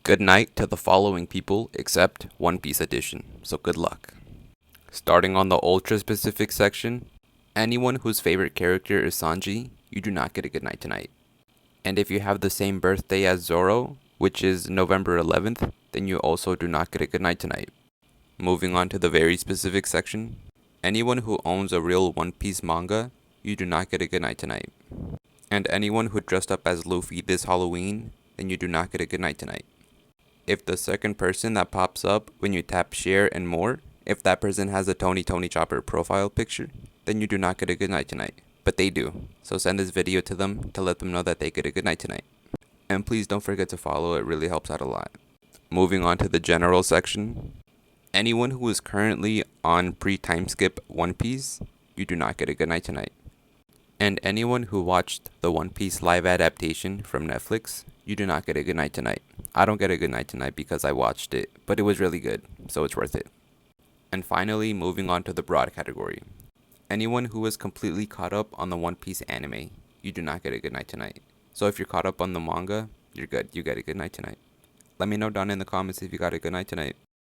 Good night to the following people except One Piece Edition, so good luck. Starting on the ultra specific section, anyone whose favorite character is Sanji, you do not get a good night tonight. And if you have the same birthday as Zoro, which is November 11th, then you also do not get a good night tonight. Moving on to the very specific section, anyone who owns a real One Piece manga, you do not get a good night tonight. And anyone who dressed up as Luffy this Halloween, then you do not get a good night tonight. If the second person that pops up when you tap share and more, if that person has a Tony Chopper profile picture, then you do not get a good night tonight. But they do. So send this video to them to let them know that they get a good night tonight. And please don't forget to follow, it really helps out a lot. Moving on to the general section. Anyone who is currently on pre-time skip One Piece, you do not get a good night tonight. And anyone who watched the One Piece live adaptation from Netflix, you do not get a good night tonight. I don't get a good night tonight because I watched it, but it was really good, so it's worth it. And finally, moving on to the broad category. Anyone who is completely caught up on the One Piece anime, you do not get a good night tonight. So if you're caught up on the manga, you're good. You get a good night tonight. Let me know down in the comments if you got a good night tonight.